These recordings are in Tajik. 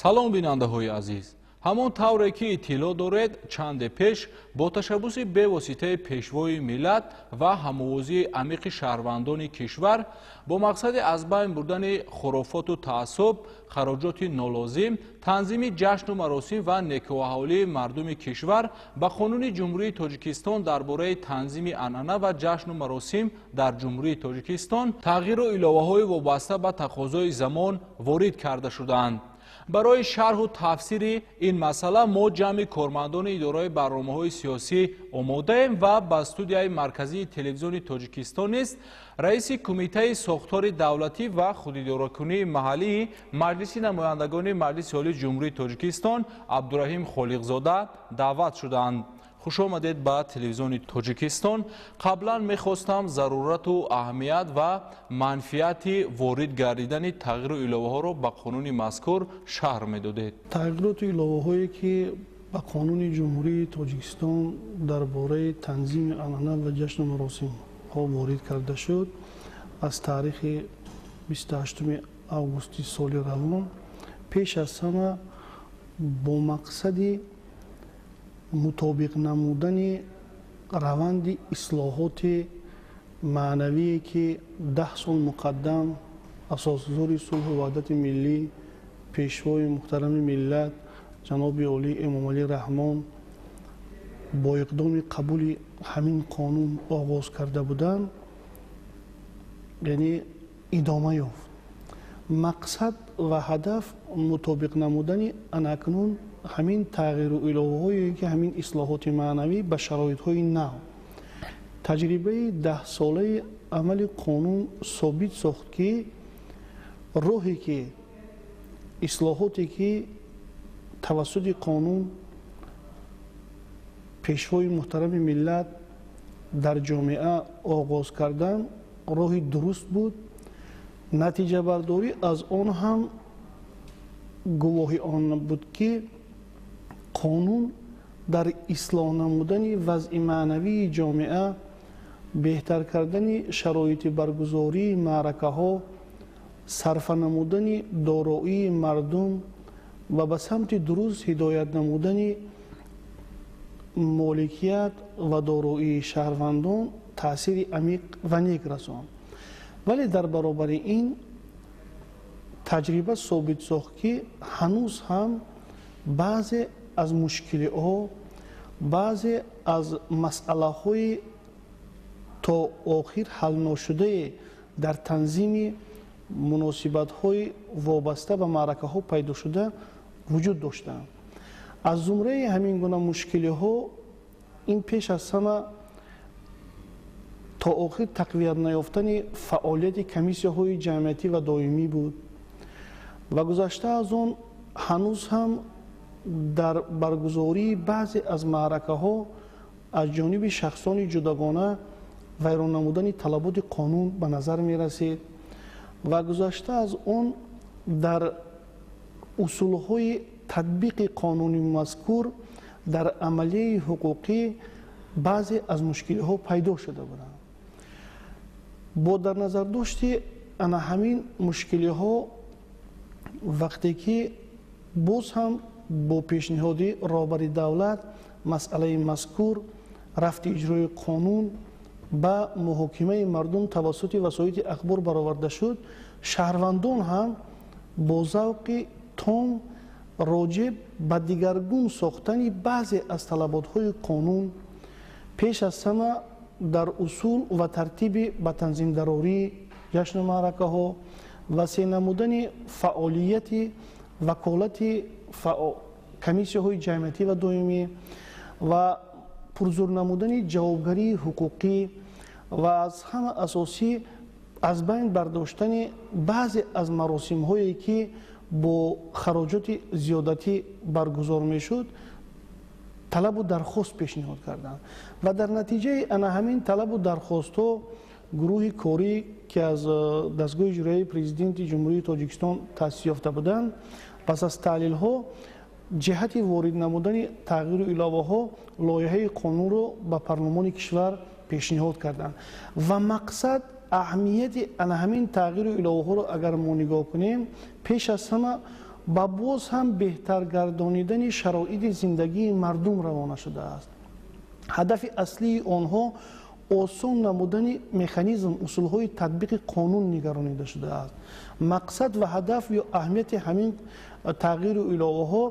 салом бинандаҳои азиз, ҳамон тавре ки иттилоъ доред чанде пеш бо ташаббуси бевоситаи пешвои миллат ва ҳамовозии амиқи шаҳрвандони кишвар бо мақсади аз байн бурдани хурофоту таассуб, хароҷоти нолозим, танзими ҷашну маросим ва некуаҳолии мардуми кишвар ба Қонуни Ҷумҳурии Тоҷикистон дар бораи танзими анъана ва ҷашну маросим дар Ҷумҳурии Тоҷикистон тағйиру иловаҳои вобаста ба тақозои замон ворид карда шуданд. барои шарҳу тафсири ин масъала мо ҷамъи кормандони идораи барномаҳои сиёсӣ омодаем ва ба студияи марказии телевизиони Тоҷикистон низ раиси кумитаи сохтори давлатӣ ва худидоракунии маҳаллии Маҷлиси намояндагони Маҷлиси Олии Ҷумҳурии Тоҷикистон Абдураҳим Холиқзода даъват шуданд. хуш омадед ба телевизиони Тоҷикистон. қаблан мехостам зарурату аҳамият ва манфиати ворид гардидани тағйиру иловаҳоро ба қонуни мазкур шарҳ медодед. тағйироту иловаҳое ки ба Қонуни Ҷумҳурии Тоҷикистон дар бораи танзими анъана ва ҷашну маросимҳо ворид карда шуд аз таърихи 28 августи соли равон пеш аз ҳама бо мақсади мутобиқ намудани раванди ислоҳоти маънавие ки 10 сол муқаддам асосгузори сулҳу ваҳдати миллӣ пешвои муҳтарами миллат ҷаноби олӣ Эмомалӣ Раҳмон бо иқдоми қабули ҳамин қонун оғоз карда буданд, яъне идома ёфт. мақсад ва ҳадаф мутобиқ намудани анакнун ҳамин тағйиру иловаҳое ки ҳамин ислоҳоти маънавӣ ба шароитҳои нав. таҷрибаи 10-солаи амали қонун собит сохт ки роҳе ки ислоҳоте ки тавассути қонун пешвои муҳтарами миллат дар ҷомеа оғоз кардан роҳи дуруст буд. натиҷабардорӣ аз он ҳам гувоҳи он буд ки қонун дар ислоҳ намудани вазъи маънавии ҷомеа, беҳтар кардани шароити баргузории маъракаҳо, сарфа намудани дороии мардум ва ба самти дуруст ҳидоят намудани моликият ва дороии шаҳрвандон таъсири амиқ ва нек расонд. вале дар баробари ин таҷриба собит сохт ки ҳанӯз ҳам баъзе аз мушкилиҳо, баъзе аз масъалаҳои то охир ҳалношудае дар танзими муносибатҳои вобаста ба маъракаҳо пайдо шуда вуҷуд доштаанд. аз зумраи ҳамин гуна мушкилиҳо ин пеш аз ҳама то охир тақвият наёфтани фаъолияти комиссияҳои ҷамъиятӣ ва доимӣ буд ва гузашта аз он ҳанӯз ҳам дар баргузории баъзе аз маъракаҳо аз ҷониби шахсони ҷудогона вайрон намудани талаботи қонун ба назар мерасид ва гузашта аз он дар усулҳои татбиқи қонуни мазкур дар амалияи ҳуқуқӣ баъзе аз мушкилиҳо пайдо шуда буданд. бо дар назардошти ана ҳамин мушкилиҳо вақте ки боз ҳам бо пешниҳоди роҳбари давлат масъалаи мазкур рафти иҷрои қонун ба муҳокимаи мардум тавассути васоити ахбор бароварда шуд, шаҳрвандон ҳам бо завқи том роҷиб ба дигаргун сохтани баъзе аз талаботҳои қонун, пеш аз ҳама дар усул ва тартиби ба танзимдарории ҷашну маъракаҳо, васеъ намудани фаъолияти ваколати комиссияҳои ҷамъиятӣ ва доимӣ ва пурзур намудани ҷавобгарии ҳуқуқӣ ва аз ҳама асосӣ аз байн бардоштани баъзе аз маросимҳое ки бо хароҷоти зиёдатӣ баргузор мешуд, талабу дархост пешниҳод карданд ва дар натиҷаи ана ҳамин талабу дархостҳо гурӯҳи корӣ ки аз дастгоҳи иҷроияи президенти Ҷумҳурии Тоҷикистон таъсис ёфта буданд, пас аз таҳлилҳо ҷиҳати ворид намудани тағйиру иловаҳо лоиҳаи қонунро ба парлумони кишвар пешниҳод карданд ва мақсад аҳамияти ана ҳамин тағйиру иловаҳоро агар мо нигоҳ кунем, пеш аз ҳама ба боз ҳам беҳтар гардонидани шароити зиндагии мардум равона шудааст. ҳадафи аслии онҳо осон намудани механизм усулҳои татбиқи қонун нигаронида шудааст. мақсад ва ҳадаф ё аҳамияти ҳамин тағйиру иловаҳо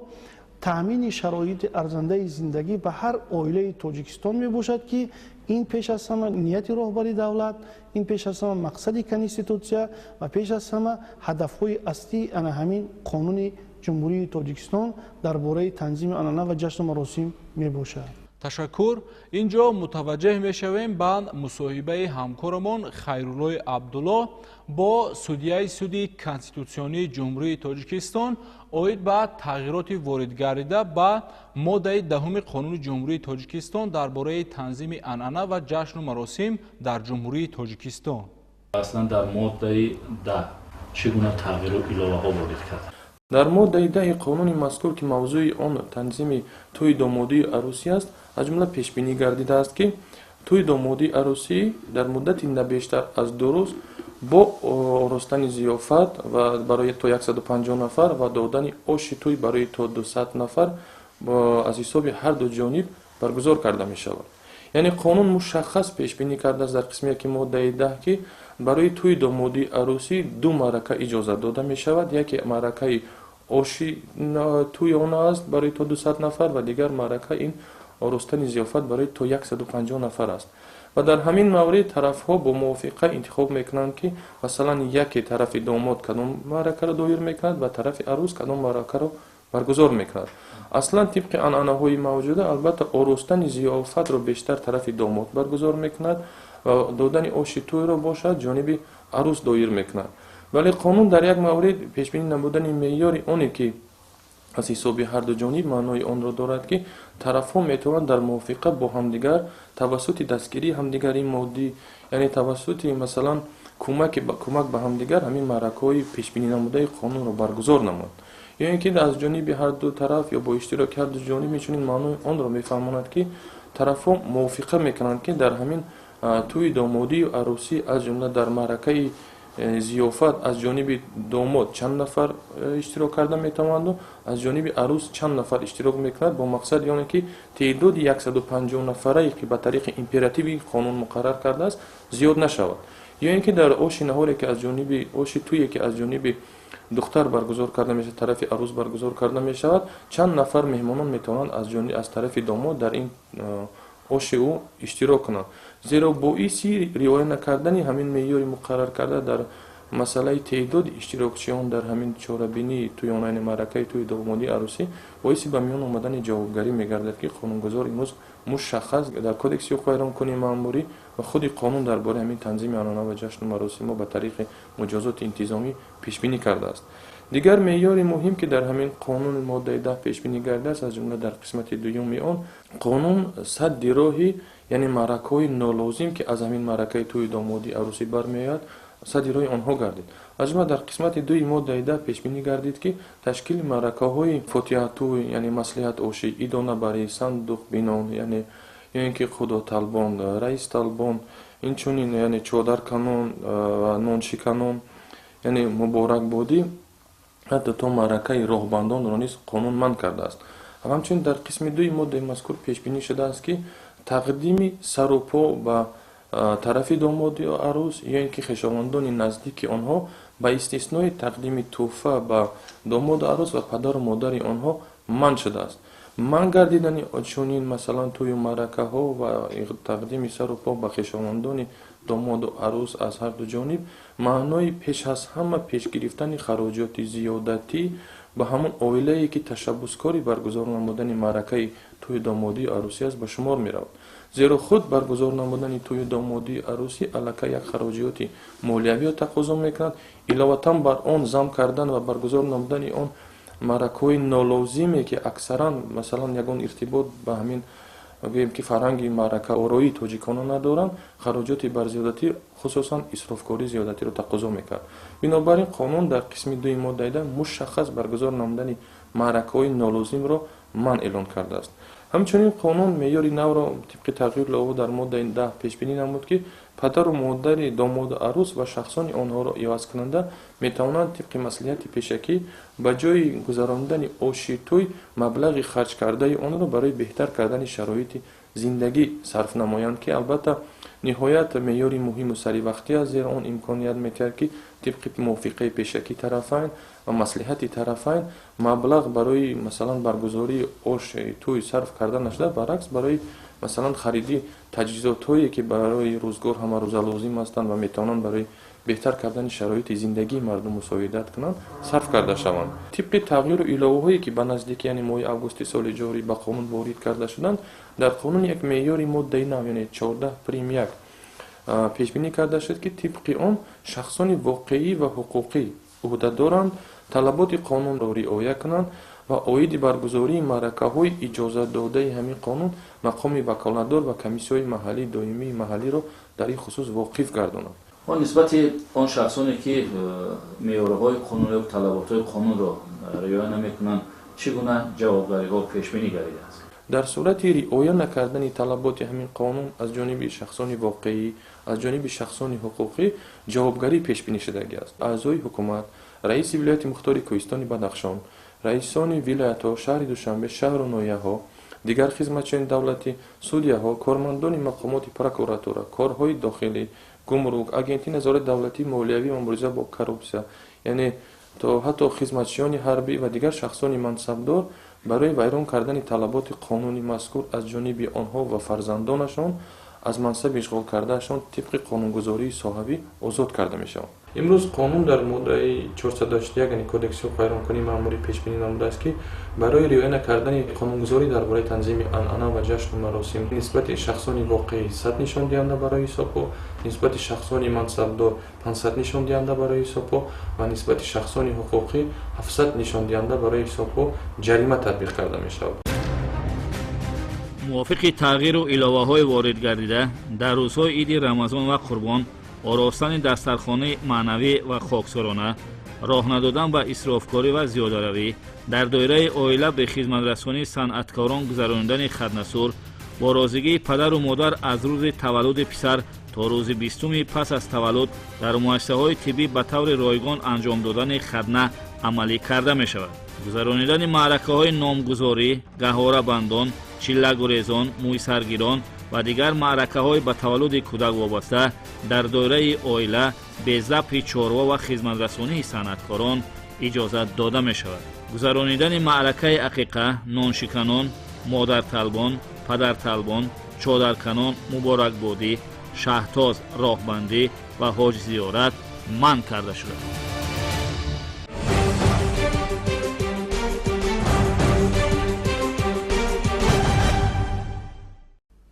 таъмини шароити арзандаи зиндагӣ ба ҳар оилаи Тоҷикистон мебошад, ки ин пеш аз ҳама нияти роҳбари давлат, ин пеш аз ҳама мақсади конститутсия ва пеш аз ҳама ҳадафҳои аслии ана ҳамин қонуни ҷумҳурии Тоҷикистон дар бораи танзими анъана ва ҷашну маросим мебошад. ташаккур. инҷо мутаваҷҷеҳ мешавем ба мусоҳибаи ҳамкорамон Хайруллои Абдулло бо судяи суди конститутсионии ҷумҳурии Тоҷикистон оид ба тағйироти ворид гардида ба моддаи 10 қонуни ҷумҳурии Тоҷикистон дар бораи танзими анъана ва ҷашну маросим дар ҷумҳурии Тоҷикистон. аслан дар моддаи 10 чӣ гуна тағйиру иловаҳо ворид кард? дар моддаи 10 қонуни мазкур ки мавзӯи он танзими тӯи домодию арӯсӣ аст, аз ҷумла пешбинӣ гардидааст ки тӯи домодии арӯсӣ дар муддати на бештар аз 2 рӯз бо оростани зиёфат ва барои то 150 нафар ва додани оши тӯй барои то 200 нафар аз ҳисоби ҳарду ҷониб баргузор карда мешавад. яъне қонун мушаххас пешбинӣ кардааст дар қисми 1 моддаи 10 ки барои тӯи домодии арӯсӣ 2 маърака иҷозат дода мешавад. яке маъракаи оши тӯи он аст барои то 200 нафар ва дигар маърака ин оростани зиёфат барои то 150 нафар аст. ва дар ҳамин маврид тарафҳо бо мувофиқа интихоб мекунанд ки масалан яке тарафи домод кадом маъракаро доир мекунад ва тарафи арӯс кадом маъракаро баргузор мекунад. аслан тибқи анъанаҳои мавҷуда албатта оростани зиёфатро бештар тарафи домод баргузор мекунад ва додани оши тӯйро бошад ҷониби арӯс доир мекунад. вале қонун дар як маврид пешбинӣ намудани меъёри оне ки аз ҳисоби ҳарду ҷониб маънои онро дорад ки тарафҳо метавонанд дар мувофиқа бо ҳамдигар тавассути дастгирии ҳамдигари моддӣ, яъне тавассути масалан кӯмак ба ҳамдигар ҳамин маъракаҳои пешбинӣ намудаи қонунро баргузор намоянд. ё ин ки аз ҷониби ҳарду тараф ё бо иштироки ҳарду ҷониб инчунин маънои онро мефаҳмонад ки тарафҳо мувофиқа мекунанд ки дар ҳамин тӯи домодию арӯсӣ аз ҷумла дар маъракаи зиёфат аз ҷониби домод чанд нафар иштирок карда метавонанду аз ҷониби арӯс чанд нафар иштирок мекунад бо мақсади оне ки теъдоди 150 нафарае ки ба тариқи императиви қонун муқаррар кардааст зиёд нашавад. ё ин ки дар оши наҳоре ки аз ҷониби оши тӯе ки аз ҷониби духтар баргузор карда мешавад, тарафи арӯс баргузор карда мешавад, чанд нафар меҳмонон метавонанд аз тарафи домод дар ин оши ӯ иштирок кунанд. зеро боиси риоя накардани ҳамин меъёри муқаррар карда дар масъалаи теъдоди иштирокчиён дар ҳамин чорабинии тӯи онайни маъракаи тӯи домодии арӯсӣ боиси ба миён омадани ҷавобгарӣ мегардад ки қонунгузор имрӯз мушаххас дар кодекси ҳуқуқи вайронкунии маъмурӣ ва худи қонун дар бораи ҳамин танзими анъана ва ҷашну маросимҳо ба тариқи муҷозоти интизомӣ пешбинӣ кардааст. дигар меъёри муҳим ки дар ҳамин қонуни моддаи 10 пешбинӣ гардааст, аз ҷумла дар қисмати дуюми он қонун садди роҳи яъне маъракаҳои нолозим ки аз ҳамин маъракаи тӯи домодии арӯсӣ бармеояд садди роҳи онҳо гардид. аз ҷумла дар қисмати 2 моддаи 10 пешбинӣ гардид ки ташкили маъракаҳои фотиҳатӯй яъне маслиҳат ошӣ, идонабарӣ, сандуқбинон, яъне ё ин ки худоталбон, раисталбон, инчунин яъне чодарканон ва ноншиканон, яъне муборакбодӣ ҳатто то маъракаи роҳбандонро низ қонун манъ кардааст. ҳамчунин дар қисми 2 моддаи мазкур пешбинӣ шудааст ки тақдими сарупо ба тарафи домоди арӯс ё ин ки хешовандони наздики онҳо ба истиснои тақдими тӯҳфа ба домоду арӯс ва падару модари онҳо манъ шудааст. манъ гардидани чунин масалан тӯю маъракаҳо ва тақдими сарупо ба хешовандони домоду арӯс аз ҳарду ҷониб маънои пеш аз ҳама пешгирифтани хароҷоти зиёдатӣ ба ҳамон оилае ки ташаббускори баргузор намудани маъракаи тӯи домодию арӯсӣ аст ба шумор меравад. зеро худ баргузор намудани тӯи домодию арӯсӣ аллакай як хароҷиёти молиявиро тақозо мекунад, иловатан бар он зам кардан ва баргузор намудани он маъракаҳои нолозиме ки аксаран масалан ягон иртибот ба ҳамин гӯем ки фарҳанги маъракаороии тоҷикона надоранд, хароҷоти барзиёдатӣ хусусан исрофкори зиёдатиро тақозо мекард. бинобар ин қонун дар қисми 2 моддаи 10 мушаххас баргузор намудани маъракаҳои нолозимро манъ эълон кардааст. ҳамчунин қонун меъёри навро тибқи тағйири илова дар моддаи 10 пешбинӣ намуд ки падару модари домоду арӯс ва шахсони онҳоро ивазкунанда метавонанд тибқи маслиҳати пешакӣ ба ҷои гузарондани оши тӯй маблағи харҷкардаи онро барои беҳтар кардани шароити зиндагӣ сарф намоянд, ки албатта ниҳоят меъёри муҳиму саривақтӣ аст, зеро он имконият метиҳад ки тибқи мувофиқаи пешакии тарафайн ва маслиҳати тарафайн маблағ барои масалан баргузории оши тӯй сарф карда нашуда, баръакс барои масалан хариди таҷҳизотҳое ки барои рӯзгор ҳамарӯза лозим ҳастанд ва метавонанд барои беҳтар кардани шароити зиндагии мардум мусоидат кунанд, сарф карда шаванд. Тибқи тағйиру иловаҳое ки ба наздики яъне моҳи августи соли ҷорӣ ба қонун ворид карда шуданд, дар қонун як меъёри моддаи нав яъне 14 прим 1 пешбинӣ карда шуд, ки тибқи он шахсони воқеӣ ва ҳуқуқӣ ӯҳдадоранд талаботи қонунро риоя кунанд ва оиди баргузории маъракаҳои иҷозатдодаи ҳамин қонун мақоми ваколатдор ва комиссияҳои маҳаллии доимии маҳаллиро дар ин хусус воқиф гардонанд. он нисбати он шахсоне ки меъёрҳои қонун ё талаботҳои қонунро риоя намекунанд чӣ гуна ҷавобгариҳо пешбинӣ гардидааст? дар сурати риоя накардани талаботи ҳамин қонун аз ҷониби шахсони воқеӣ, аз ҷониби шахсони ҳуқуқӣ ҷавобгарӣ пешбинӣ шудагӣ аст. аъзои ҳукумат, раиси вилояти мухтори Кӯҳистони Бадахшон, раисони вилоятҳо, шаҳри Душанбе, шаҳру ноҳияҳо, дигар хизматчиёни давлатӣ, судяҳо, кормандони мақомоти прокуратура, корҳои дохилӣ, гумрук, агентии назорати давлатӣ, молиявӣ ва мубориза бо коррупсия, яъне то ҳатто хизматчиёни ҳарбӣ ва дигар шахсони мансабдор барои вайрон кардани талаботи қонуни мазкур аз ҷониби онҳо ва фарзандонашон аз мансаби ишғол кардаашон тибқи қонунгузории соҳавӣ озод карда мешаванд. имрӯз қонун дар моддаи 481 яъне кодекси ҳуқуқи маъмурӣ пешбинӣ намудааст, ки барои риоя накардани қонунгузорӣ дар бораи танзими анъана ва ҷашну маросим нисбати шахсони воқеӣ 100 нишондиҳанда барои ҳисобҳо, нисбати шахсони мансабдор 500 нишондиҳанда барои ҳисобҳо ва нисбати шахсони ҳуқуқӣ 700 нишондиҳанда барои ҳисобҳо ҷарима татбиқ карда мешавад. мувофиқи тағйиру иловаҳои ворид гардида дар рӯзҳои иди рамазон ва қурбон оростани дастархонаи маънавӣ ва хоксорона, роҳ надодан ба исрофкорӣ ва зиёдаравӣ, дар доираи оила бе хизматрасонии санъаткорон гузарондани хаднасур, бо розигии падару модар аз рӯзи таваллуди писар то рӯзи 20 пас аз таваллуд дар муассисаҳои тиббӣ ба таври ройгон анҷом додани хадна амалӣ карда мешавад. гузаронидани маъракаҳои номгузорӣ, гаҳорабандон, чиллагурезон, мӯйсаргирон ва дигар маъракаҳои ба таваллуди кӯдак вобаста дар доираи оила бе забти чорва ва хизматрасонии санъаткорон иҷозат дода мешавад. гузаронидани маъракаи ақиқа, ноншиканон, модарталбон, падарталбон, чодарканон, муборакбодӣ, шаҳтоз, роҳбандӣ ва ҳоҷзиёрат манъ карда шудааст.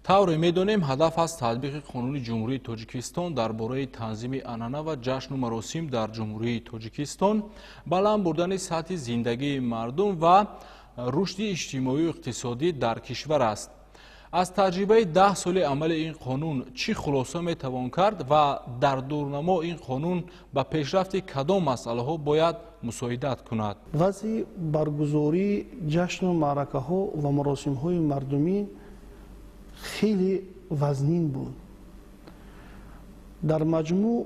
тавре медонем ҳадаф аз татбиқи қонуни ҷумҳурии тоҷикистон дар бораи танзими анъана ва ҷашну маросим дар ҷумҳурии тоҷикистон, баланд бурдани сатҳи зиндагии мардум ва рушди иҷтимоию иқтисодӣ дар кишвар аст. аз таҷрибаи 10 соли амали ин қонун чӣ хулоса метавон кард ва дар дурнамо ин қонун ба пешрафти кадом масъалаҳо бояд мусоидат кунад? вазъи баргузории ҷашну маъракаҳо ва маросимҳои мардумӣ хеле вазнин буд. дар маҷмӯъ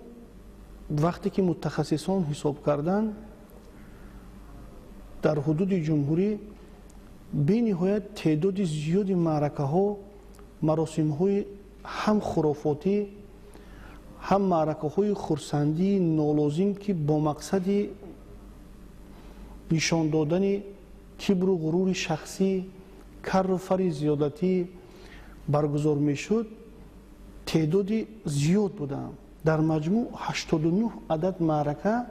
вақте ки мутахассисон ҳисоб карданд, дар ҳудуди ҷумҳурӣ бениҳоят теъдоди зиёди маъракаҳо, маросимҳои ҳам хурофотӣ, ҳам маъракаҳои хурсандии нолозим ки бо мақсади нишон додани кибру ғурури шахсӣ, карру фари зиёдатӣ баргузор мешуд, теъдоди зиёд буданд. дар маҷмӯъ 89 адад маърака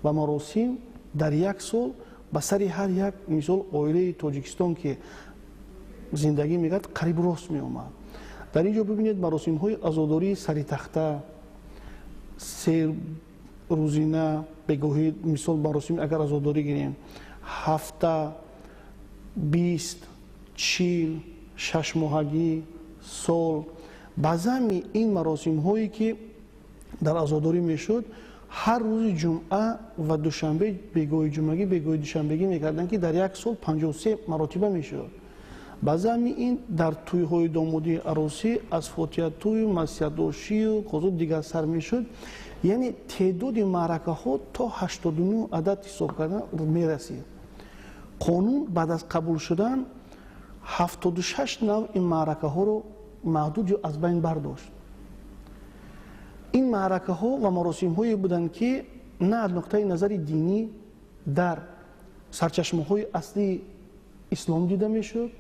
ва маросим дар як сол ба сари ҳар як мисол оилаи тоҷикистон ки зиндагӣ мекард қариб рост меомад. дар ин ҷо бибинед маросимҳои азодории сари тахта, серӯзина, бегоҳӣ мисол маросим агар азодорӣ гирем 7, 20, 40, 6моҳагӣ, сол, ба замми ин маросимҳое ки дар азодорӣ мешуд, ҳар рӯзи ҷумъа ва душанбе бегоҳи ҷумъагӣ, бегоҳи душанбегӣ мекарданд ки дар як сол 53 маротиба мешуд. ба замми ин дар тӯйҳои домодии аросӣ аз фотиҳатӯю масиҳатдошию қозу дигар сар мешуд. яъне теъдоди маъракаҳо то 89 адад ҳисоб кардан мерасид. қонун баъд аз қабул шудан 76 навъи маъракаҳоро маҳдуд ё аз байн бардошт. ин маъракаҳо ва маросимҳое буданд ки на аз нуқтаи назари динӣ дар сарчашмаҳои аслии ислом дида мешуд,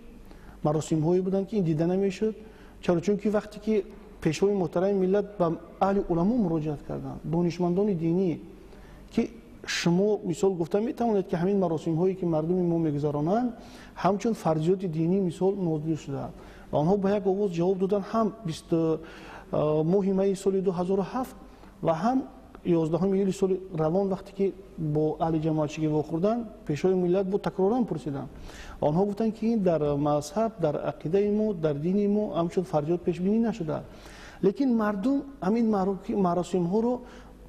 маросимҳое буданд ки ин дида намешуд. чаро чунки вақте ки пешвои муҳтарами миллат ба аҳли уламо муроҷиат карданд, донишмандони динӣ, ки шумо мисол гуфта метавонед ки ҳамин маросимҳое ки мардуми мо мегузаронанд ҳамчун фарзиёти динӣ мисол нозил шудаанд. ва онҳо ба як овоз ҷавоб доданд, ҳам 20 моҳи майи соли 2007 ва ҳам 11 июли соли равон вақте ки бо аҳли ҷамоатчигӣ вохӯрданд, пешвои миллат бо такроран пурсиданд. онҳо гуфтанд ки ин дар мазҳаб, дар ақидаи мо, дар дини мо ҳамчун фарзиёт пешбинӣ нашудааст. лекин мардум ҳамин маросимҳоро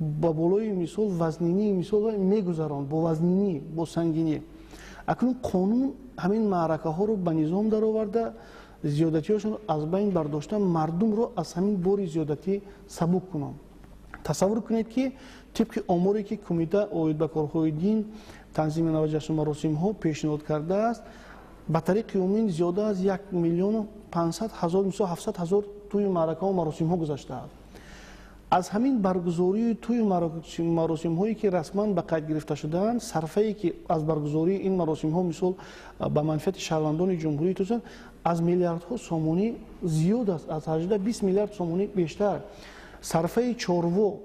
ба болои мисол вазнинӣ мисол мегузаронд, бо вазнинӣ, бо сангинӣ. акнун қонун ҳамин маъракаҳоро ба низом дароварда, зиёдатиҳошонро аз байн бардошта, мардумро аз ҳамин бори зиёдатӣ сабук кунанд. тасаввур кунед ки тибқи оморе ки кумита оид ба корҳои дин танзими нави ҷашну маросимҳо пешниҳод кардааст, ба тариқи умум зиёда аз 1 миллион 500 ҳазор 700 ҳазор тӯи маъракаҳо маросимҳо гузаштааст. аз ҳамин баргузории тӯи маросимҳое ки расман ба қайд гирифта шудаанд, сарфае ки аз баргузории ин маросимҳо мисол ба манфиати шаҳрвандони ҷумҳурии тӯ аз миллиардҳо сомонӣ зиёд аст, аз 18-20 миллиард сомонӣ бештар. сарфаи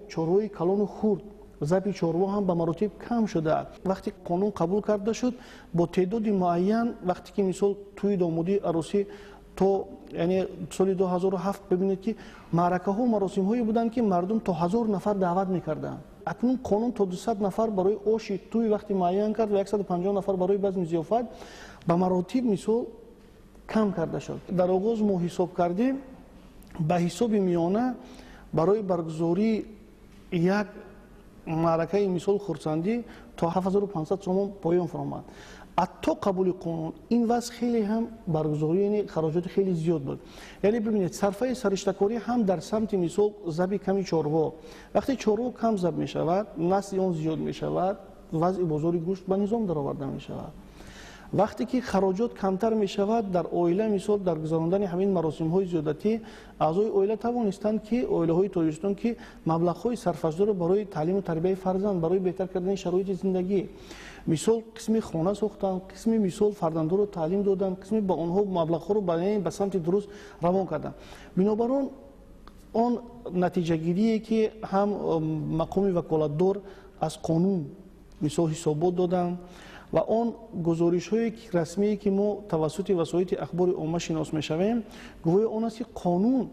чорвои калону хурд, заби чорво ҳам ба маротиб кам шудааст. вақте қонун қабул карда шуд, бо теъдоди муайян, вақте ки мисол тӯи домодии аросӣ то яъне соли 2007 бибинед ки маъракаҳо маросимҳое буданд ки мардум то 1000 нафар даъват мекарданд. акнун қонун то 200 нафар барои оши тӯи вақте муайян кард ва 150 нафар барои базми зиёфат ба маротиб мисол кам карда шуд. дар оғоз мо ҳисоб кардем, ба ҳисоби миёна барои баргузории як маъракаи мисол хурсандӣ то 7500 сомон поён фаромад. ҳатто қабули қонун ин вазъ хеле ҳам баргузорӣ яъне хароҷоти хеле зиёд буд. яъне бибинед, сарфаи сариштакорӣ ҳам дар самти мисол заби ками чорво. вақте чорво кам заб мешавад, насли он зиёд мешавад, вазъи бозори гӯшт ба низом дароварда мешавад. вақте ки хароҷот камтар мешавад, дар оила мисол дар гузарондани ҳамин маросимҳои зиёдатӣ аъзои оила тавонистанд ки оилаҳои тоҷикистон ки маблағҳои сарфазудро барои таълиму тарбияи фарзанд, барои беҳтар кардани шароити зиндагӣ мисол қисми хона сохтанд, қисми мисол фарзандоро таълим доданд, қисми ба онҳо маблағҳоро ба самти дуруст равон карданд. бинобар он натиҷагирие ки ҳам мақоми ваколатдор аз қонун мисол ҳисобот доданд ва он гузоришҳое расмие ки мо тавассути васоити ахбори омма шинос мешавем, гувои он аст ки қонун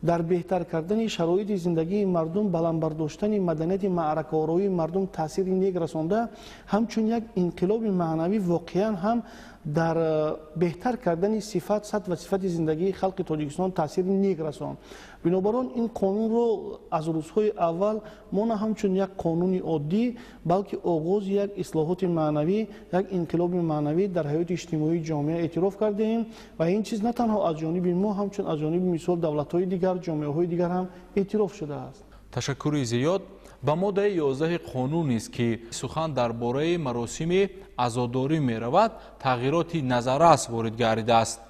дар беҳтар кардани шароити зиндагии мардум, баландбардоштани маданияти маъракаороии мардум таъсири нек расонда, ҳамчун як инқилоби маънавӣ воқеан ҳам дар беҳтар кардани сифат, сатҳ ва сифати зиндагии халқи Тоҷикистон таъсири нек расонд. бинобар он ин қонунро аз рӯзҳои аввал мо на ҳамчун як қонуни оддӣ, балки оғози як ислоҳоти маънавӣ, як инқилоби маънавӣ дар ҳаёти иҷтимоии ҷомеа эътироф кардем ва ин чиз на танҳо аз ҷониби мо, ҳамчун аз ҷониби мисол давлатҳои дигар, ҷомеаҳои дигар ҳам эътироф шудааст. ташаккури зиёд. ба моддаи 11 қонун нест ки сухан дар бораи маросими азодорӣ меравад, тағйироти назаррас ворид гардидааст.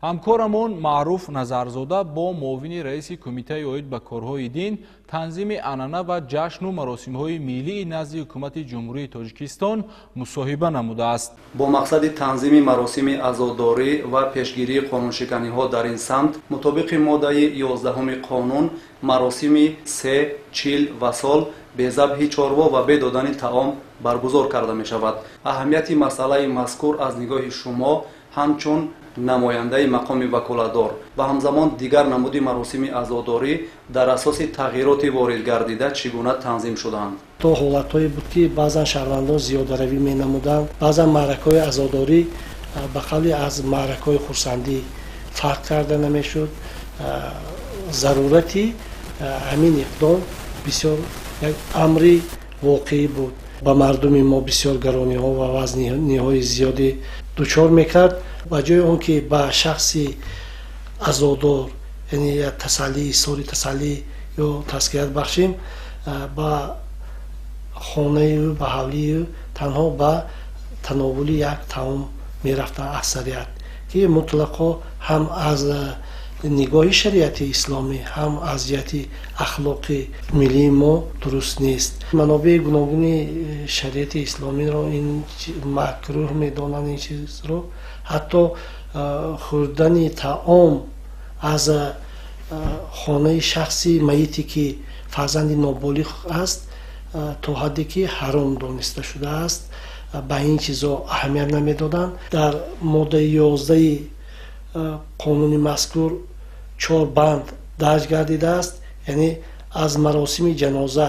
ҳамкорамон Маъруф Назарзода бо муовини раиси кумитаи оид ба корҳои дин, танзими анъана ва ҷашну маросимҳои миллии назди ҳукумати ҷумҳурии Тоҷикистон мусоҳиба намудааст. бо мақсади танзими маросими азодорӣ ва пешгирии қонуншиканиҳо дар ин самт мутобиқи моддаи 11 қонун маросими се, чил ва сол бе забҳи чорво ва бе додани таом баргузор карда мешавад. аҳамияти масъалаи мазкур аз нигоҳи шумо ҳамчун намояндаи мақоми ваколатдор ва ҳамзамон дигар намуди маросими азодорӣ дар асоси тағйироти ворид гардида чӣ гуна танзим шудаанд. то ҳолатҳое буд ки баъзан шаҳрвандон зиёдаравӣ менамуданд, баъзан маъракаҳои азодорӣ ба қавли аз маъракаҳои хурсандӣ фарқ карда намешуд. зарурати ҳамин иқдом бисёр як амри воқеӣ буд. ба мардуми мо бисёр гарониҳо ва вазниҳои зиёдӣ дучор мекард. ба ҷои он ки ба шахси азодор яъне як тасаллӣ, исори тасаллӣ ё таският бахшем, ба хонаи ӯ, ба ҳавлии ӯ танҳо ба тановули як таом мерафтанд аксарият, ки мутлақо ҳам аз нигоҳи шариати исломӣ, ҳам аз ҷиҳати ахлоқи миллии мо дуруст нест. манобеи гуногуни шариати исломиро ин макрӯҳ медонанд, ин чизро ҳатто хӯрдани таом аз хонаи шахси маите ки фарзанди ноболиғ аст то ҳадде ки ҳаром дониста шудааст, ба ин чизо аҳамият намедоданд. дар моддаи 11 қонуни мазкур 4 банд дарҷ гардидааст, яъне аз маросими ҷаноза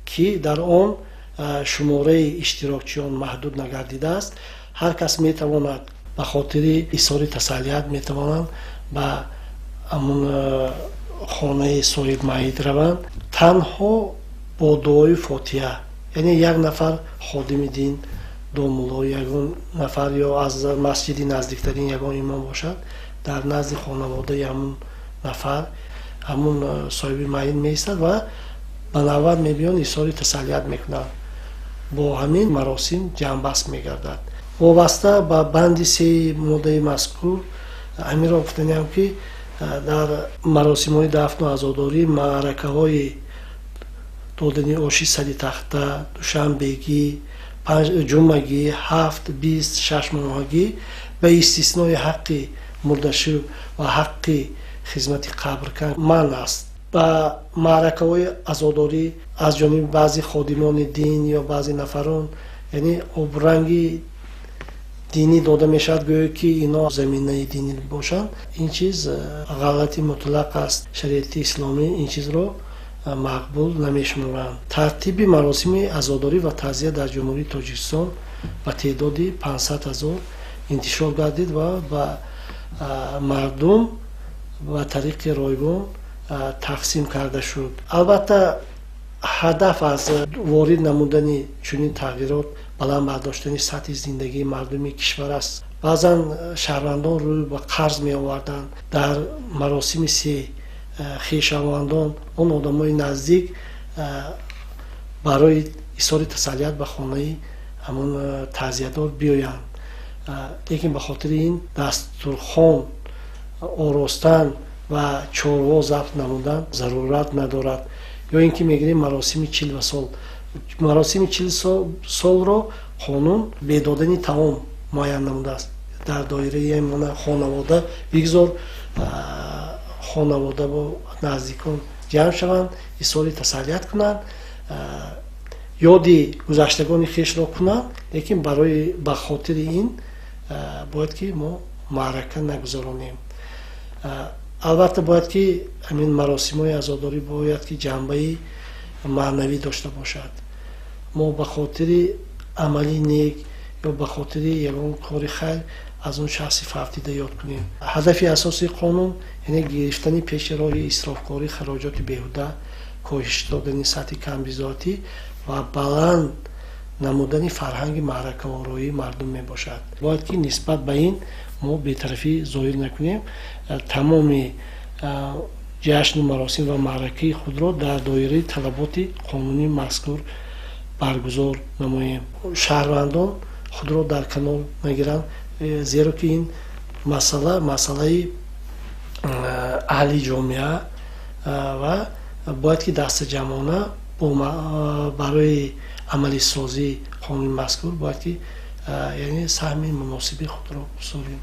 ки дар он шумораи иштирокчиён маҳдуд нагардидааст, ҳар кас метавонад ба хотири изҳори тасаллият метавонанд ба амн хонаи соҳиб маит раванд. танҳо бо дуои фотиҳа, яъне як нафар ходими дин, домулло, ягон нафар ё аз масҷиди наздиктарин ягон имом бошад, дар назди хонаводаи ҳамун нафар, ҳамун соҳиби маит меистад ва ба навбат мебиён изҳори тасаллият мекунад. бо ҳамин маросим ҷамъбаст мегардад. вобаста ба банди 3 моддаи мазкур ҳаминро гуфтаниам ки дар маросимҳои дафну азодорӣ, маъракаҳои додани оши сари тахта, душанбегӣ, ҷумагӣ, 7, 20, 6 моҳагӣ ба истиснои ҳаққи мурдашӯ ва ҳаққи хизмати қабркан манъ аст. ба маъракаҳои азодорӣ аз ҷониби баъзе ходимони дин ё баъзе нафарон, яъне обранги динӣ дода мешавад, гӯё ки ино заминаи динӣ бошанд. ин чиз ғалати мутлақ аст. шариати исломӣ ин чизро мақбул намешуморанд. тартиби маросими азодорӣ ва таъзия дар ҷумҳурии Тоҷикистон ба теъдоди 500 000 интишор гардид ва ба мардум ба тариқи ройгон тақсим карда шуд. албатта ҳадаф аз ворид намудани чунин тағйирот баланд бардоштани сатҳи зиндагии мардуми кишвар аст. баъзан шаҳрвандон рӯй ба қарз меоварданд. дар маросими се хешавандон он одамои наздик барои изҳори тасаллият ба хонаи ҳамон таъзиядор биёянд. лекин ба хотири ин дастурхон оростан ва чорво забт намудан зарурат надорад. ё ин ки мегирем маросими 40 сол. маросими 40 солро қонун бедодани таом муайян намудааст. дар доираи хонавода бигзор хонавода бо наздикон ҷамъ шаванд, изҳори тасаллият кунанд, ёди гузаштагони хешро кунанд, лекин барои ба хотири ин бояд ки мо маърака нагузаронем. албатта бояд ки ҳамин маросимҳои азодорӣ бояд ки ҷанбаи маънавӣ дошта бошад. мо ба хотири амали нек ё ба хотири ягон кори хайр аз он шахси фавтида ёд кунем. ҳадафи асосии қонун яъне гирифтани пеши роҳи исрофкорӣ, хароҷоти беҳуда, коҳиш додани сатҳи камбизоатӣ ва баланд намудани фарҳанги маъракаороии мардум мебошад. бояд ки нисбат ба ин мо бетарафӣ зоҳир накунем. тамоми ҷашну маросим ва маъракаи худро дар доираи талаботи қонуни мазкур баргузор намоем. шаҳрвандон худро дар канор нагиранд, зеро ки ин масъалаи аҳли ҷомеа ва бояд ки дастаҷамъона барои амалисозии қонуни мазкур бояд ки яъне саҳми муносиби худро гузорем.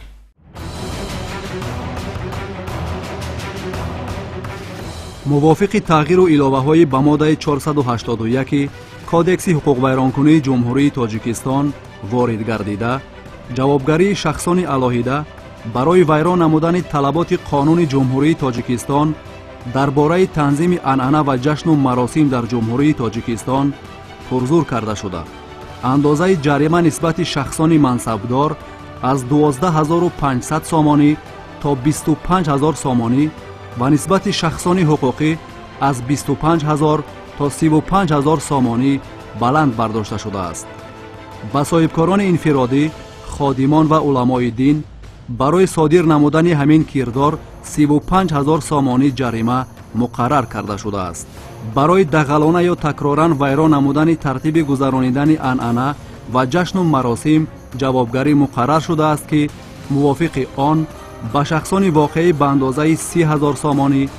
мувофиқи тағйиру иловаҳои ба моддаи 481 кодекси ҳуқуқвайронкунии ҷумҳурии Тоҷикистон ворид гардида, ҷавобгарии шахсони алоҳида барои вайрон намудани талаботи қонуни ҷумҳурии Тоҷикистон дар бораи танзими анъана ва ҷашну маросим дар ҷумҳурии Тоҷикистон пурзур карда шуда. андозаи ҷарима нисбати шахсони мансабдор аз 12500 сомонӣ то 25000 сомонӣ ва нисбати шахсони ҳуқуқӣ аз 25000 то 35000 сомонӣ баланд бардошта шудааст. ба соҳибкорони инфиродӣ, ходимон ва уламои дин барои содир намудани ҳамин кирдор 35 000 сомонӣ ҷарима муқаррар карда шудааст. барои дағалона ё такроран вайрон намудани тартиби гузаронидани анъана ва ҷашну маросим ҷавобгарӣ муқаррар шудааст ки мувофиқи он ба шахсони воқеӣ ба андозаи 30 000 сомонӣ,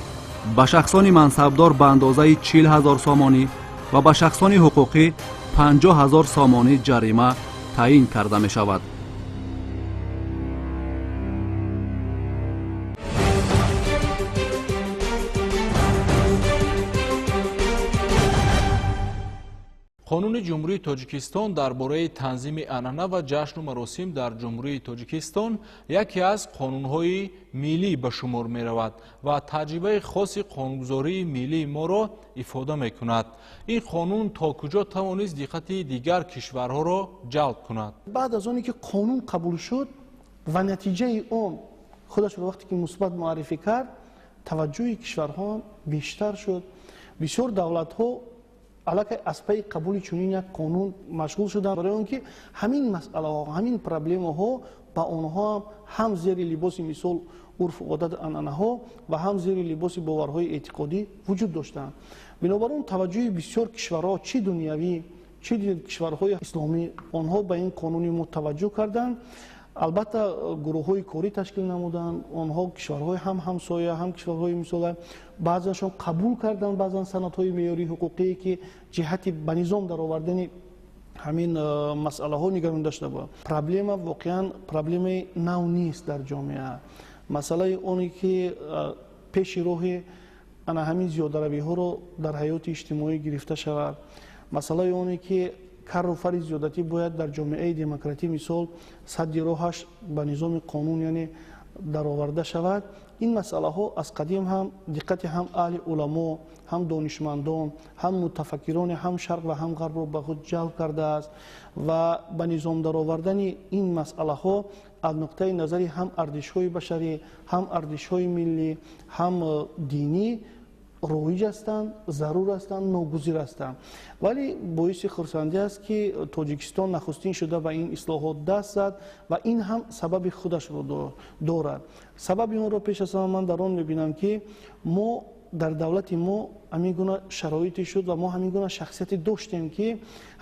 ба шахсони мансабдор ба андозаи 40 000 сомонӣ ва ба шахсони ҳуқуқӣ 50 000 сомонӣ ҷарима таъин карда мешавад. қонуни ҷумҳурии тоҷикистон дар бораи танзими анъана ва ҷашну маросим дар ҷумҳурии тоҷикистон яке аз қонунҳои миллӣ ба шумор меравад ва таҷрибаи хоси қонунгузории миллии моро ифода мекунад. ин қонун то куҷо тавонист диққати дигар кишварҳоро ҷалб кунад? баъд аз оне ки қонун қабул шуд ва натиҷаи он худашро вақте ки мусбат муаррифӣ кард, таваҷҷӯҳи кишварҳо бештар шуд. бисёр давлатҳо аллакай аз пайи қабули чунин як қонун машғул шуданд, барои он ки ҳамин масъалаҳо, ҳамин проблемаҳо ба онҳо ҳам зери либоси мисол урфу одат анъанаҳо ва ҳам зери либоси боварҳои эътиқодӣ вуҷуд доштанд. бинобар он таваҷҷӯҳи бисёр кишварҳо, чӣ дунявӣ, чӣ кишварҳои исломӣ, онҳо ба ин қонуни мо таваҷҷӯҳ карданд. албатта гурӯҳҳои корӣ ташкил намуданд, онҳо кишварҳои ҳам ҳамсоя, ҳам кишварҳои мисола баъзаншон қабул карданд баъзан санадҳои меъёрии ҳуқуқие ки ҷиҳати ба низом даровардани ҳамин масъалаҳо нигаронда шуда буд. проблема воқеан проблемаи нав нест дар ҷомеа. масъалаи оне ки пеши роҳи ана ҳамин зиёдаравиҳоро дар ҳаёти иҷтимоӣ гирифта шавад. масъалаи оне ки кару фари зиёдатӣ бояд дар ҷомеаи демократӣ мисол садди роҳаш ба низоми қонун яъне дароварда шавад. ин масъалаҳо аз қадим ҳам диққати ҳам аҳли уламо, ҳам донишмандон, ҳам мутафаккирони ҳам шарқ ва ҳам ғарбро ба худ ҷалб кардааст ва ба низом даровардани ин масъалаҳо аз нуқтаи назари ҳам артишҳои башарӣ, ҳам артишҳои миллӣ, ҳам динӣ роиҷ ҳастанд, зарур ҳастанд, ногузир ҳастанд. вале боиси хурсандӣ аст ки тоҷикистон нахустин шуда ба ин ислоҳот даст зад ва ин ҳам сабаби худашро дорад. сабаби онро пеш аз ҳама ман дар он мебинам ки мо дар давлати мо ҳамин гуна шароите шуд ва мо ҳамин гуна шахсияте доштем ки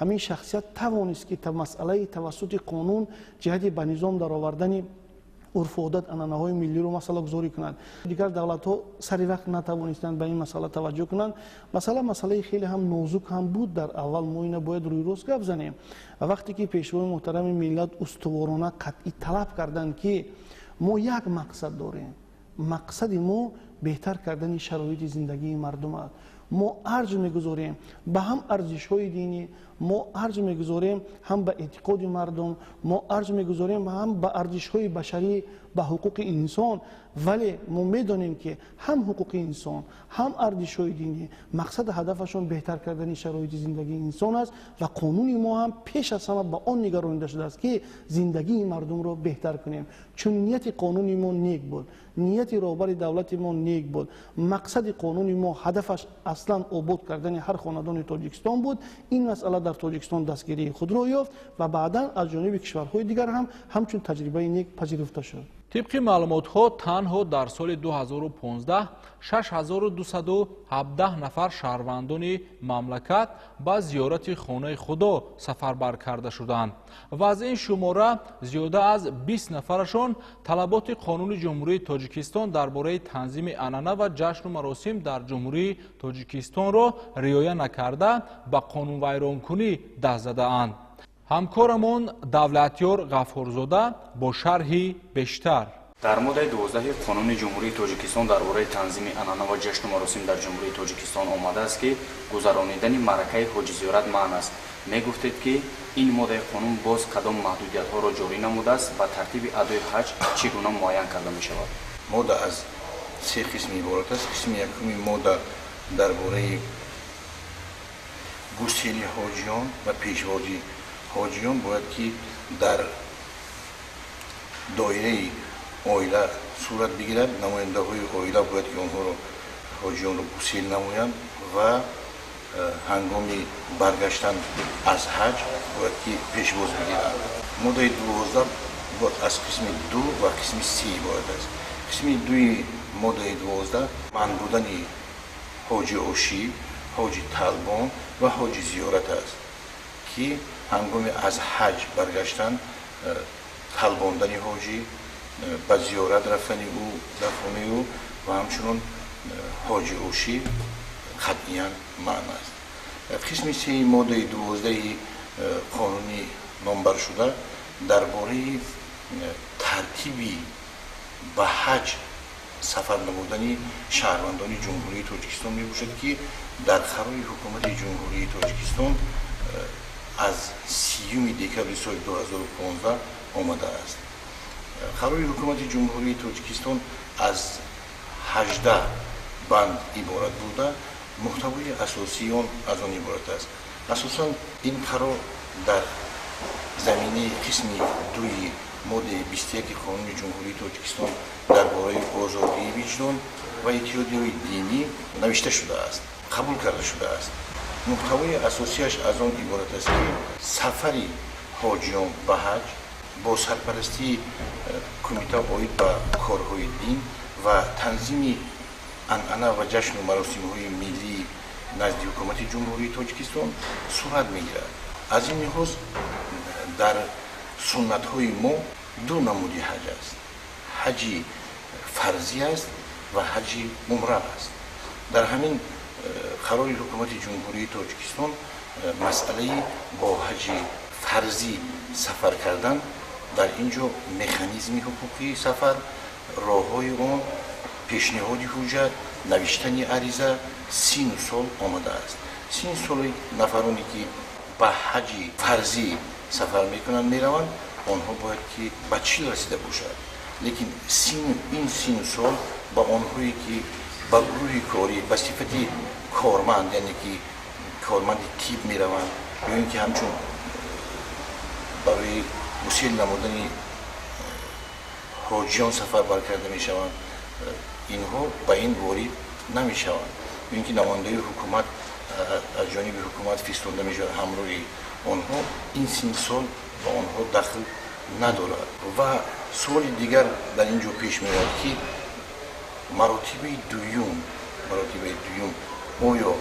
ҳамин шахсият тавонист ки масъалаи тавассути қонун ҷиҳати ба низом даровардани урфу одат анъанаҳои миллиро масъала гузорӣ кунад. дигар давлатҳо сари вақт натавонистанд ба ин масъала таваҷҷӯҳ кунанд. масъалаи хеле ҳам нозук ҳам буд дар аввал, мо ина бояд рӯйрост гап занем. вақте ки пешвои муҳтарами миллат устуворона қатъӣ талаб карданд ки мо як мақсад дорем, мақсади мо беҳтар кардани шароити зиндагии мардум аст. мо арҷ мегузорем ба ҳам арзишҳои динӣ, мо арҷ мегузорем ҳам ба эътиқоди мардум, мо арҷ мегузорем ҳам ба арзишҳои башарӣ, ба ҳуқуқи инсон. вале мо медонем ки ҳам ҳуқуқи инсон, ҳам арзишҳои динӣ мақсади ҳадафашон беҳтар кардани шароити зиндагии инсон аст ва қонуни мо ҳам пеш аз ҳама ба он нигаронида шудааст ки зиндагии мардумро беҳтар кунем. чун нияти қонуни мо нек буд, нияти роҳбари давлати мо нек буд, мақсади қонуни мо ҳадафаш аслан обод кардани ҳар хонадони тоҷикистон буд. ин масъала дар тоҷикистон дастгирии худро ёфт ва баъдан аз ҷониби кишварҳои дигар ҳам ҳамчун таҷрибаи нек пазируфта шуд. طبق маълумотҳо танҳо дар соли 2015 6217 нафар шаҳрвандони мамлакат ба зиёрати хонаи худо сафарбар карда шуданд ва аз ин шумора зиёда аз 20 нафарашон талаботи қонуни ҷумҳурии тоҷикистон дар бораи танзими анъана ва ҷашну маросим дар ҷумҳурии тоҷикистонро риоя накарда ба қонунвайронкунӣ даст задаанд. ҳамкорамон Давлатёр Ғафурзода бо шарҳи бештар. дар моддаи 12 қонуни ҷумҳурии тоҷикистон дар бораи танзими анъана ва ҷашну маросим дар ҷумҳурии тоҷикистон омадааст ки гузаронидани маъракаи ҳоҷизиёрат маън аст. мегуфтед ки ин моддаи қонун боз кадом маҳдудиятҳоро ҷорӣ намудааст ва тартиби адои ҳаҷ чӣ гуна муайян карда мешавад? модда аз се қисми иборат аст. қисми якуми модда дар бораи гусели ҳоҷиён ва пешводи ҳоҷиён бояд ки дар доираи оила сурат бигирад. намояндаҳои оила бояд ки онҳоро ҳоҷиёнро гусел намоянд ва ҳангоми баргаштан аз ҳаҷ бояд ки пешвоз бигиранд. моддаи 12 бояд аз қисми 2 ва қисми 3 иборат аст. қисми 2 моддаи 12 манъ будани ҳоҷи ошӣ, ҳоҷи талбон ва ҳоҷи зиёрат аст ки ҳангоми аз ҳаҷ баргаштан талбондани ҳоҷи, ба зиёрат рафтани ӯ дар хонаи ӯ ва ҳамчунон ҳоҷи ошӣ қатъиян маън аст. қисми 3 моддаи 12 қонуни номбаршуда дар бораи тартиби ба ҳаҷ сафар намудани шаҳрвандони ҷумҳурии тоҷикистон мебошад ки дар қарори ҳукумати ҷумҳурии тоҷикистон аз 30 декабри соли 2015 омадааст. қарори ҳукумати ҷумҳурии тоҷикистон аз 18 банд иборат буда, муҳтавои асосии он аз он иборат аст. асосан ин қарор дар заминаи қисми 2 моддаи 21 қонуни ҷумҳурии тоҷикистон дар бораи озодии виҷдон ва иттиҳодиёи динӣ навишта шудааст, қабул карда шудааст. муҳтавои асосияш аз он иборат аст ки сафари ҳоҷиён ба ҳаҷ бо сарпарастии кумита оид ба корҳои дин ва танзими анъана ва ҷашну маросимҳои миллии назди ҳукумати ҷумҳурии тоҷикистон сурат мегирад. аз ин лиҳоз дар суннатҳои мо ду намуди ҳаҷ аст. ҳаҷи фарзӣ аст ва ҳаҷи умра аст. дар ҳамин қарори ҳукумати ҷумҳурии тоҷикистон масъалаи бо ҳаҷи фарзӣ сафар кардан, дар ин ҷо механизми ҳуқуқии сафар, роҳҳои он, пешниҳоди ҳуҷҷат, навиштани ариза, сину сол омадааст. сину соли нафароне ки ба ҳаҷи фарзӣ сафар мекунанд мераванд, онҳо бояд ки ба 40 расида бошад. лекин ин сину сол ба онҳое ки ба гурӯҳи корӣ ба сифати корманд, яъне ки корманди тиб мераванд ё ин ки ҳамчун барои гусел намудани ҳоҷиён сафар баркарда мешаванд, инҳо ба ин ворид намешаванд. ё ин ки намояндаи ҳукумат аз ҷониби ҳукумат фиристонда мешавад ҳамроҳи онҳо, ин син сол ба онҳо дахл надорад. ва суоли дигар дар ин ҷо пеш меояд ки маротибаи дуюм оё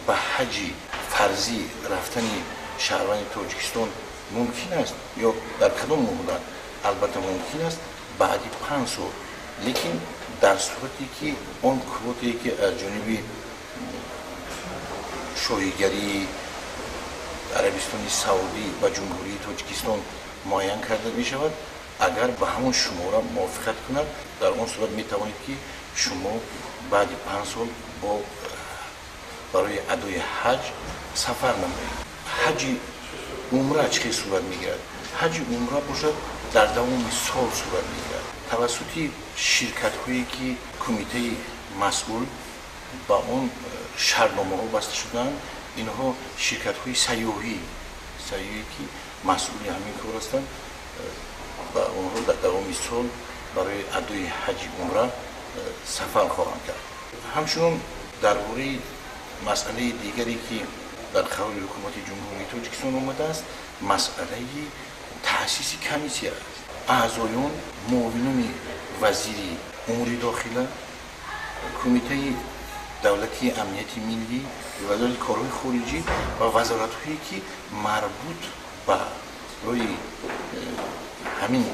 ба ҳаҷи фарзӣ рафтани шаҳрванди тоҷикистон мумкин аст ё дар кадом муддат? албатта мумкин аст баъди 5 сол, лекин дар сурате ки он квотае ки аз ҷониби шоҳигарии арабистони саудӣ ба ҷумҳурии тоҷикистон муайян карда мешавад, агар ба ҳамон шумора мувофиқат кунад, дар он сурат метавонед ки шумо баъди 5 сол барои адои ҳаҷ сафар намоед. ҳаҷи умра чӣ хел сурат мегирад? ҳаҷи умра бошад дар давоми сол сурат мегирад тавассути ширкатҳое ки кумитаи масъул ба он шартномаҳо баста шудаанд. инҳо ширкатҳои сайёҳӣ ки масъули ҳамин кор ҳастанд, ба онҳо дар давоми сол барои адои ҳаҷи умра сафар хоҳанд кард. ҳамчунон дар бораи масъалаи дигаре ки дар қарори ҳукумати ҷумҳурии тоҷикистон омадааст, масъалаи таъсиси комиссия аст. аъзоён муовинони вазири умури дохила, кумитаи давлатии амнияти миллӣ, вазорати корҳои хориҷӣ ва вазоратҳое ки марбут ба рои ҳамин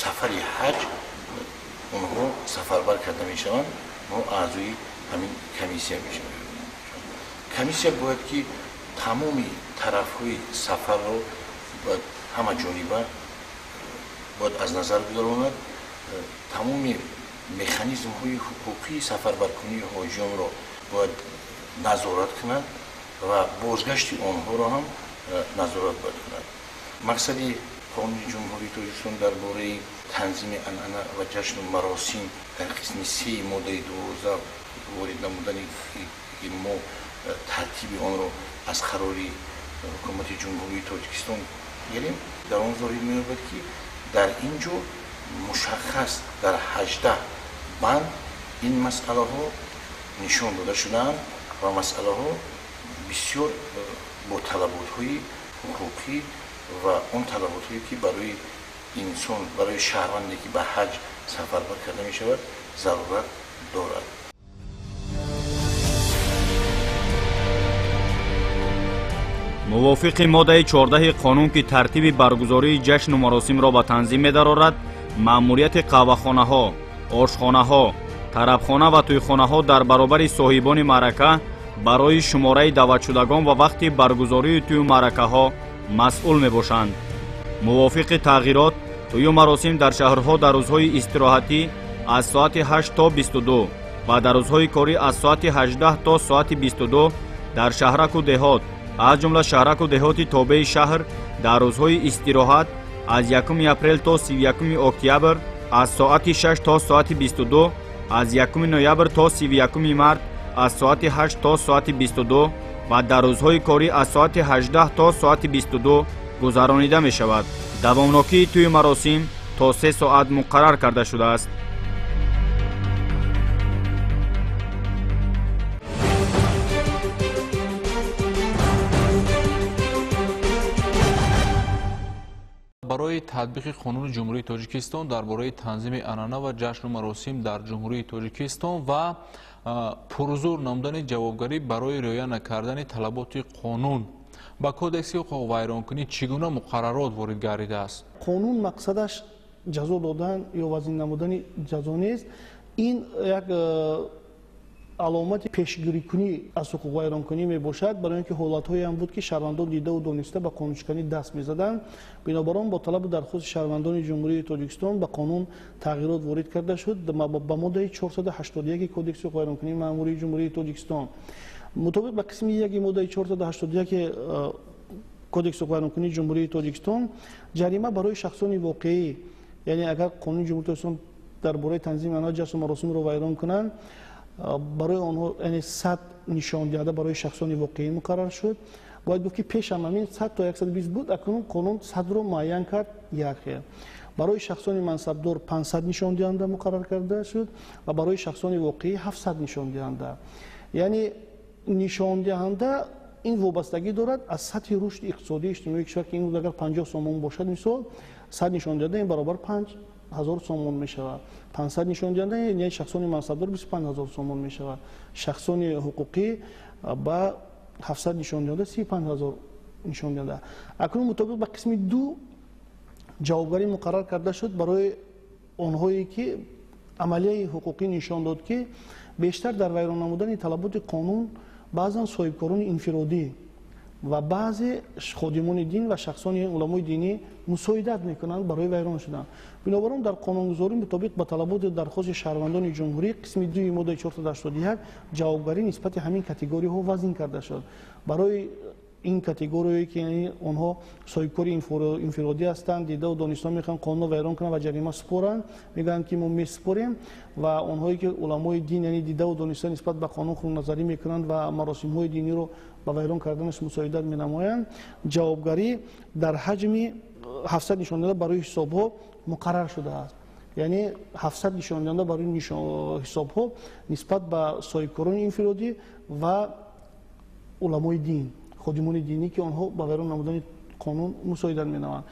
сафари ҳаҷ онҳо сафарбар карда мешаванд. мо аъзои ҳамин комиссия мешавем. комиссия бояд ки тамоми тарафҳои сафарро бояд ҳамаҷониба бояд аз назар гузаронад, тамоми механизмҳои ҳуқуқии сафарбаркунии ҳоҷиёнро бояд назорат кунад ва бозгашти онҳоро ҳам назорат бояд кунад. мақсади қонуни ҷумҳурии тоҷикистон дар бораи танзими анъана ва ҷашну маросим дар қисми 3 моддаи 12 ворид намудани ки мо тартиби онро аз қарори ҳукумати ҷумҳурии тоҷикистон гирем, дар он зоҳир меёбад ки дар ин ҷо мушаххас дар 18 банд ин масъалаҳо нишон дода шудаанд ва масъалаҳо بسیار با طلبات‌های حقوقی و اون طلبات‌هایی که برای انسان برای شهروندی که به حج سفر کرده می شود ضرورت دارد. موافق ماده 14 قانون که ترتیب برگزاری جشن و مراسم را به تنظیم می‌دارد، مأموریت قهوه‌خانه‌ها، آشخانه‌ها، طربخانه و تویخانه‌ها در برابر صاحبان معرکه برای شماره دعوتشدگان و وقت برگزاری توی معرکه‌ها مسئول می‌باشند. موافق تغییرات توی مراسم در شهرها در روزهای استراحتی از ساعت 8 تا 22 و در روزهای کاری از ساعت 18 تا ساعت 22 در شهرک و دهات از جمله شهرک و دهات تابع شهر در روزهای استراحت از 1 اپریل تا 31 اکتبر از ساعت 6 تا ساعت 22 از 1 نوامبر تا 31 مارس از ساعت 8 تا ساعت 22 و در روزهای کاری از ساعت 18 تا ساعت 22 گذرانیده می شود. دوامناکی توی مراسم تا 3 ساعت مقرر کرده شده است. برای تطبیق قانون جمهوری تاجیکستان درباره تنظیم عنعنه و جشن و مراسم در جمهوری تاجیکستان و پرزور نمودن جوابگری برای رعایت نکردن طلبات قانون با کودکس حقوق ویرانکنی چگونه مقررات وارد گردیده است؟ قانون مقصدش جزا دادن یا وزین نمودن جزا نیست. این یک علامت پیشگیری کنی از حقوق ویرانکنی می باشد، برای اینکه حالت‌هایی هم بود که شهروندان دیده و دانسته به قانونشکنی دست می‌زدند. بنابراین با طلب درخواست شهروندان جمهوری تاجیکستان به قانون تغییرات وارد کرده شد. با ماده 481 کودکس حقوق ویرانکنی مأموری جمهوری تاجیکستان مطابق به قسم 1 ماده 481 کودکس حقوق ویرانکنی جمهوری تاجیکستان جریمه برای شخصان واقعی، یعنی اگر قانون جمهوری تاجیکستان درباره تنظیم عنعنه جشن و مراسم را ویران کنند، برای آنها یعنی 100 نشان داده برای شخصان واقعی مقرر شد. باید گفت که پیش هم همین 100 تا 120 بود، اکنون قانون 100 رو معین کرد. برای شخصان منصبدار 500 نشان دهنده مقرر کرده شد و برای شخصان واقعی 700 نشان دهنده. یعنی نشان دهنده این وابستگی دارد از سطح رشد اقتصادی اجتماعی کشور که این اگر 50 سومون باشد، مثال 100 نشان دهنده این برابر 5000 سومون می شود. 500 نشان دهنده یعنی شخصان منصبدار 25000 سومون می شود. شخصان حقوقی با 700 نشان دهنده 35000 نشان دهنده. اکنون مطابق با قسم 2 جوابگری مقرر کرده شد برای آنهایی که عملیه حقوقی نشان داد که بیشتر در ویران نمودن طلبات قانون بعضا صاحبکاران انفرادی و بعضی خادمان دین و شخصان علمای دینی مساعدت میکنند برای ویران شدن. بنابراین در قانونگذاری مطابق با طلبات درخواست شهروندان جمهوری قسم 2 ماده 481 جوابگری نسبت همین کاتگوری ها وضع کرده شد. برای این کاتگوری که یعنی آنها صاحبکار انفرادی هستند، دیده و دانسته میخوان قانون ویران کنند و جریمه سپارند، میگن که ما میسپاریم، و آنهایی که علمای دین یعنی دیده و دانسته نسبت به قانون خود نظری میکنند و مراسم های دینی رو با ویران کردنش مساعدت مینمایند، جوابگری در حجم 700 نشان دهنده برای حساب ها مقرر شده است. یعنی 700 نشان دهنده برای حساب ها نسبت به صاحبکاران انفرادی و علمای دین، خادمان دینی که آنها با ویران نمودن قانون مساعدت می‌نمایند.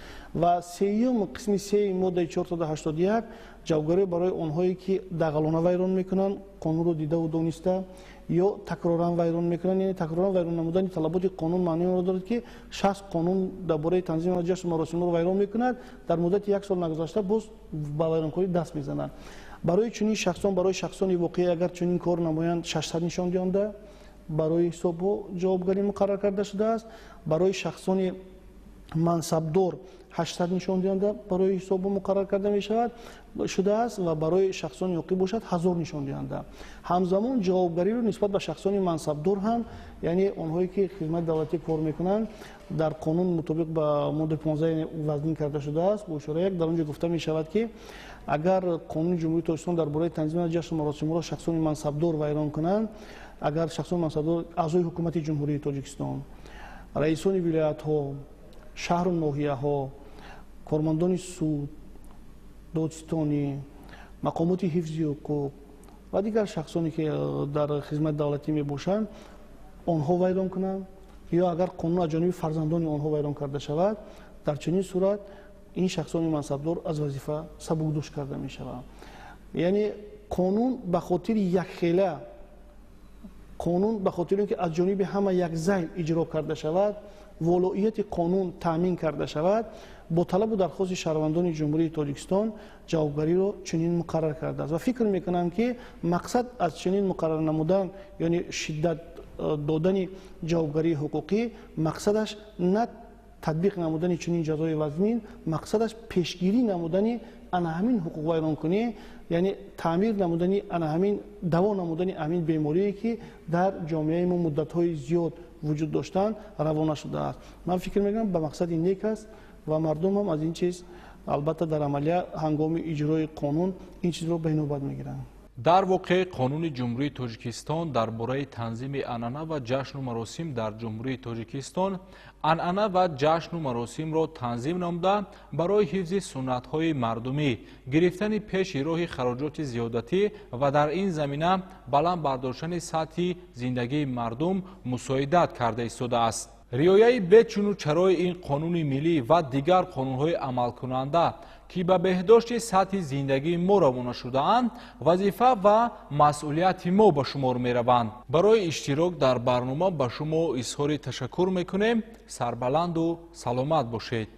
و سوم قسم 3 ماده 481 جوابگری برای آنهایی که دغلانه ویران میکنند، قانون رو دیده و دانسته، یا تکرارا ویران میکنند. یعنی تکرارا ویران نمودن طلبات قانون معنی را دارد که شخص قانون درباره تنظیم جشن و مراسم رو ویران میکند، در مدت 1 سال نگذشته باز با ویرانکاری دست میزنند. برای چنین شخصان، برای شخصان واقعی اگر چنین کار نمایند 600 نشان دهنده برای حساب جوابگری مقرر کرده شده است. برای شخصان منصبدار 800 نشان دهنده برای حساب مقرر کرده می شده است و برای شخصان واقعی باشد 1000 نشان دهنده. همزمان جوابگری رو نسبت به شخصان منصبدار هم، یعنی آنهایی که خدمت دولتی کار میکنند، در قانون مطابق با ماده 15 وضع کرده شده است. با اشاره 1 در اونجا گفته می شود که اگر قانون جمهوری تاجیکستان درباره تنظیم جشن و مراسم را شخصان منصبدار ویران کنند، اگر شخصان منصبدار اعضای حکومت جمهوری تاجیکستان، رئیسان ولایت ها، شهر و ناحیه ها، کارمندان سود، دادستانی، مقامات حفظی حقوق و دیگر شخصانی که در خدمت دولتی می باشند، آنها ویران کنند یا اگر قانون از جانب فرزندان آنها ویران کرده شود، در چنین صورت این شخصان منصبدار از وظیفه سبکدوش کرده می شود. یعنی قانون به خاطر یک خیله، قانون به خاطر اینکه از جانب همه یک ذیل اجرا کرده شود، ولایت قانون تامین کرده شود، با طلب و درخواست شهروندان جمهوری تاجیکستان جوابگری را چنین مقرر کرده است و فکر میکنم که مقصد از چنین مقرر نمودن، یعنی شدت دادن جوابگری حقوقی، مقصدش نه تطبیق نمودن چنین جزای وزمین، مقصدش پیشگیری نمودن انا همین حقوق ویرانکنی، یعنی تعمیر نمودن انا همین دوا نمودن همین بیماری که در جامعه ما مدت‌های زیاد وجود داشتن روانه شده است. من فکر میکنم به مقصد نیک است و مردم هم از این چیز البته در عملیه هنگام اجرای قانون این چیز رو به نوبت میگیرند. дар воқеъ қонуни ҷумҳурии тоҷикистон дар бораи танзими анъана ва ҷашну маросим дар ҷумҳурии тоҷикистон анъана ва ҷашну маросимро танзим намуда барои ҳифзи суннатҳои мардумӣ, гирифтани пеши роҳи хароҷоти зиёдатӣ ва дар ин замина баланд бардоштани сатҳи зиндагии мардум мусоидат карда истодааст. риояи бечуну чарои ин қонуни миллӣ ва дигар қонунҳои амалкунанда ки ба беҳдошти сатҳи зиндагии мо равона шудаанд, вазифа ва масъулияти мо ба шумор мераванд. барои иштирок дар барнома ба шумо изҳори ташаккур мекунем. сарбаланду саломат бошед.